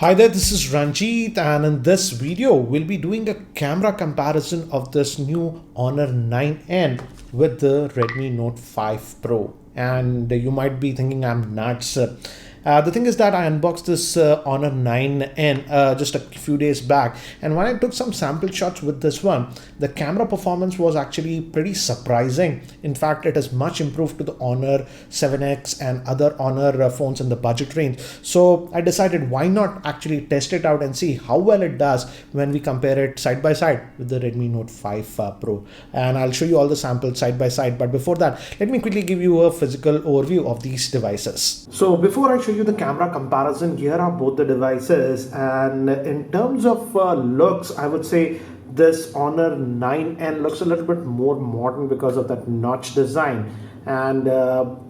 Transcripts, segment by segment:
Hi there, this is Ranjit, and in this video, we'll be doing a camera comparison of this new Honor 9N with the Redmi Note 5 Pro. And you might be thinking I'm nuts. The thing is that I unboxed this Honor 9N just a few days back, and when I took some sample shots with this one, the camera performance was actually pretty surprising. In fact, it is much improved to the Honor 7X and other Honor phones in the budget range. So I decided why not actually test it out and see how well it does when we compare it side by side with the Redmi Note 5 Pro. And I'll show you all the samples side by side. But before that, let me quickly give you a physical overview of these devices. So before I show you the camera comparison, here are both the devices, and in terms of looks, I would say this Honor 9N looks a little bit more modern because of that notch design. And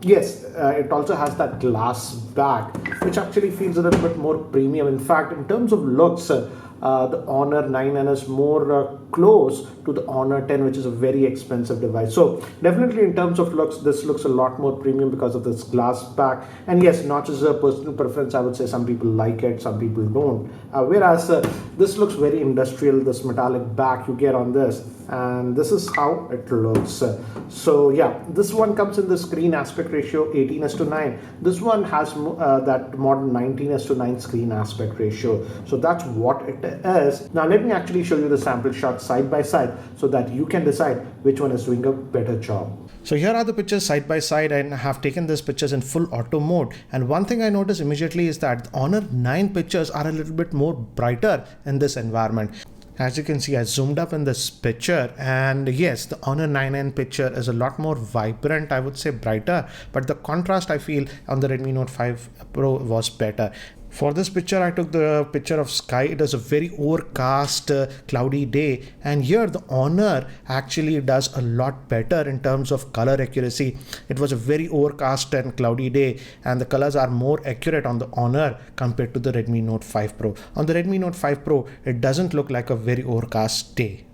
yes, it also has that glass back, which actually feels a little bit more premium. In fact, in terms of looks, the Honor 9N is more close to the Honor 10, which is a very expensive device. So definitely in terms of looks, this looks a lot more premium because of this glass back. And yes, notch is a personal preference. I would say some people like it, some people don't. Whereas this looks very industrial, this metallic back you get on this, and this is how it looks. So yeah, this one comes in the screen aspect ratio 18:9. This one has that modern 19:9 screen aspect ratio. So that's what it is. Now let me actually show you the sample shots side by side so that you can decide which one is doing a better job. So here are the pictures side by side, and I have taken these pictures in full auto mode. And one thing I noticed immediately is that the Honor 9 pictures are a little bit more brighter in this environment. As you can see, I zoomed up in this picture, and yes, the Honor 9N picture is a lot more vibrant, I would say brighter, but the contrast I feel on the Redmi Note 5 Pro was better. For this picture, I took the picture of sky. It was a very overcast, cloudy day, and here the Honor actually does a lot better in terms of color accuracy. It was a very overcast and cloudy day, and the colors are more accurate on the Honor compared to the Redmi Note 5 Pro. On the Redmi Note 5 Pro, it doesn't look like a very overcast day.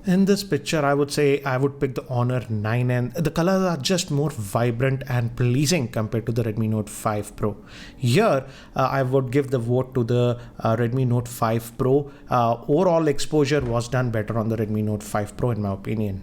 In this picture, I would say I would pick the Honor 9N. The colors are just more vibrant and pleasing compared to the Redmi Note 5 Pro. Here, I would give the vote to the Redmi Note 5 Pro. Overall exposure was done better on the Redmi Note 5 Pro in my opinion.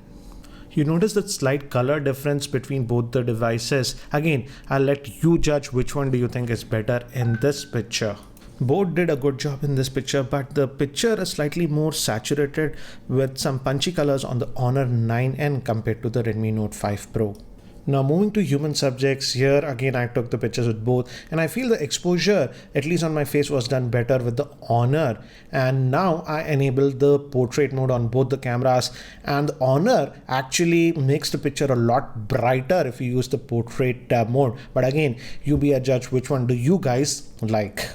You notice that slight color difference between both the devices. Again, I'll let you judge which one do you think is better in this picture. Both did a good job in this picture, but the picture is slightly more saturated with some punchy colors on the Honor 9N compared to the Redmi Note 5 Pro. Now moving to human subjects, here again I took the pictures with both, and I feel the exposure, at least on my face, was done better with the Honor. And now I enabled the portrait mode on both the cameras, and the Honor actually makes the picture a lot brighter if you use the portrait mode. But again, you be a judge, which one do you guys like?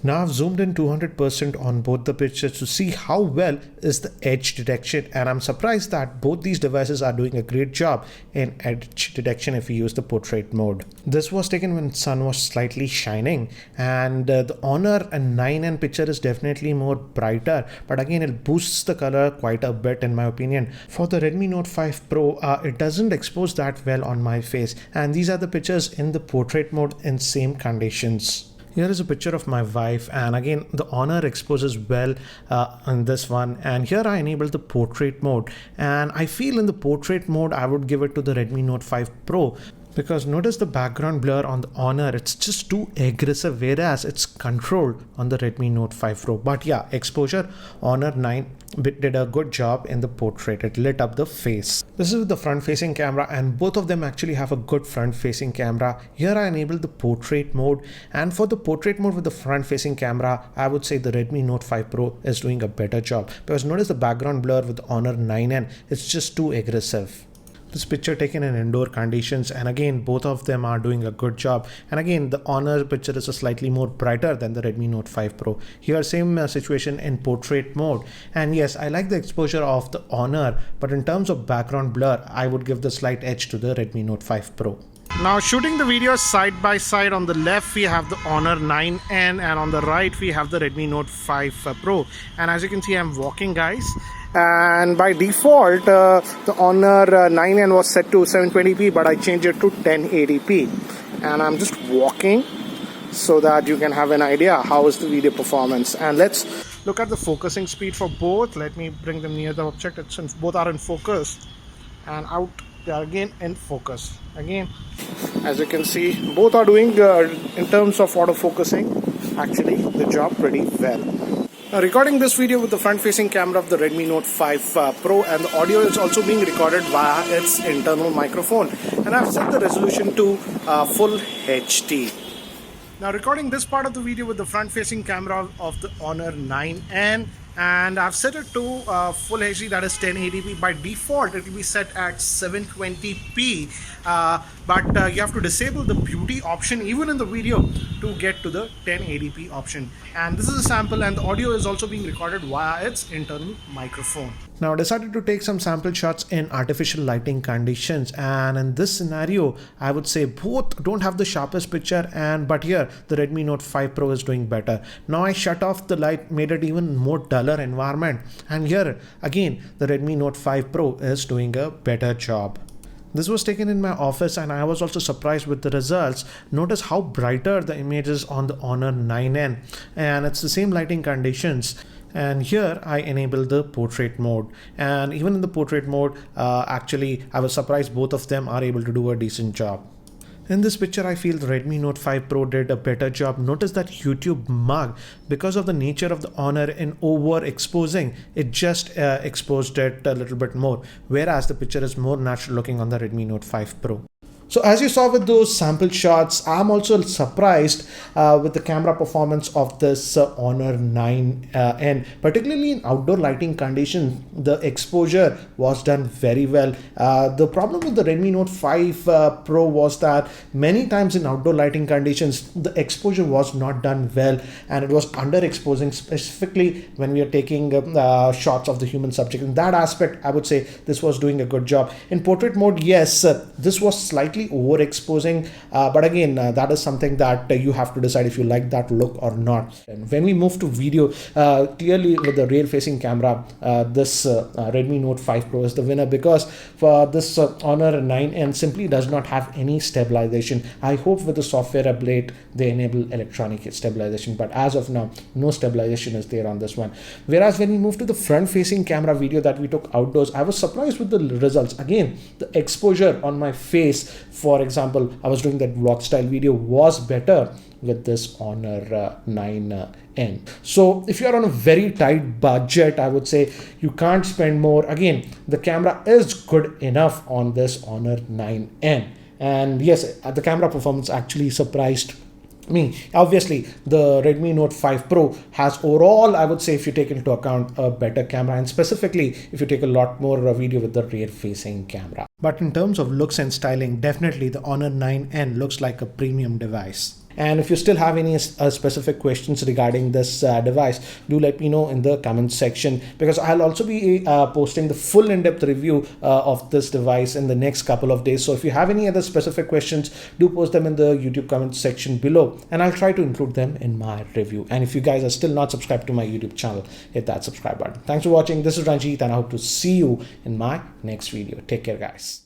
Now I've zoomed in 200% on both the pictures to see how well is the edge detection, and I'm surprised that both these devices are doing a great job in edge detection if you use the portrait mode. This was taken when sun was slightly shining, and the Honor 9N picture is definitely more brighter, but again it boosts the color quite a bit in my opinion. For the Redmi Note 5 Pro, it doesn't expose that well on my face, and these are the pictures in the portrait mode in same conditions. Here is a picture of my wife, and again the Honor exposes well on this one, and here I enabled the portrait mode, and I feel in the portrait mode I would give it to the Redmi Note 5 Pro, because notice the background blur on the Honor, it's just too aggressive, whereas it's controlled on the Redmi Note 5 Pro. But yeah, exposure, Honor 9 did a good job in the portrait. It lit up the face. This is with the front facing camera, and both of them actually have a good front facing camera. Here I enabled the portrait mode, and for the portrait mode with the front facing camera, I would say the Redmi Note 5 Pro is doing a better job, because notice the background blur with the Honor 9N, it's just too aggressive. This picture taken in indoor conditions, and again both of them are doing a good job. And again the Honor picture is a slightly more brighter than the Redmi Note 5 Pro. Here same situation in portrait mode, and yes, I like the exposure of the Honor, but in terms of background blur I would give the slight edge to the Redmi Note 5 Pro. Now shooting the video side by side, on the left we have the Honor 9N, and on the right we have the Redmi Note 5 Pro. And as you can see, I'm walking, guys, and by default the Honor 9N was set to 720p, but I changed it to 1080p, and I'm just walking so that you can have an idea how is the video performance. And let's look at the focusing speed for both. Let me bring them near the object. Both are in focus, and out they are again in focus. Again, as you can see, both are doing in terms of autofocusing actually the job pretty well. Now, recording this video with the front-facing camera of the Redmi Note 5 Pro, and the audio is also being recorded via its internal microphone, and I've set the resolution to full HD. Now, recording this part of the video with the front-facing camera of the Honor 9N, and I've set it to full HD, that is 1080p. By default it will be set at 720p, but you have to disable the beauty option even in the video to get to the 1080p option. And this is a sample, and the audio is also being recorded via its internal microphone. Now, I decided to take some sample shots in artificial lighting conditions, and in this scenario I would say both don't have the sharpest picture, but here the Redmi Note 5 Pro is doing better. Now I shut off the light, made it even more duller environment, and here again the Redmi Note 5 Pro is doing a better job. This was taken in my office, and I was also surprised with the results. Notice how brighter the image is on the Honor 9N, and it's the same lighting conditions. And here I enabled the portrait mode, and even in the portrait mode actually I was surprised both of them are able to do a decent job. In this picture, I feel the Redmi Note 5 Pro did a better job. Notice that YouTube mug, because of the nature of the Honor in overexposing, it just exposed it a little bit more, whereas the picture is more natural looking on the Redmi Note 5 Pro. So as you saw with those sample shots, I'm also surprised with the camera performance of this Honor 9N, particularly in outdoor lighting conditions. The exposure was done very well. The problem with the Redmi Note 5 Pro was that many times in outdoor lighting conditions, the exposure was not done well, and it was underexposing, specifically when we are taking shots of the human subject. In that aspect, I would say this was doing a good job. In portrait mode, yes, this was slightly overexposing, but again that is something that you have to decide if you like that look or not. And when we move to video, clearly with the rear facing camera, this Redmi Note 5 Pro is the winner, because for this Honor 9N simply does not have any stabilization. I hope with the software update they enable electronic stabilization, but as of now no stabilization is there on this one. Whereas when we move to the front facing camera video that we took outdoors, I was surprised with the results. Again, the exposure on my face, for example, I was doing that vlog style video, was better with this Honor 9N. So if you're on a very tight budget, I would say you can't spend more. Again, the camera is good enough on this Honor 9N. And yes, the camera performance actually surprised me. Obviously, the Redmi Note 5 Pro has overall, I would say, if you take into account, a better camera, and specifically if you take a lot more video with the rear facing camera. But in terms of looks and styling, definitely the Honor 9N looks like a premium device. And if you still have any specific questions regarding this device, do let me know in the comment section, because I'll also be posting the full in-depth review of this device in the next couple of days. So if you have any other specific questions, do post them in the YouTube comment section below, and I'll try to include them in my review. And if you guys are still not subscribed to my YouTube channel, hit that subscribe button. Thanks for watching. This is Ranjit, and I hope to see you in my next video. Take care, guys.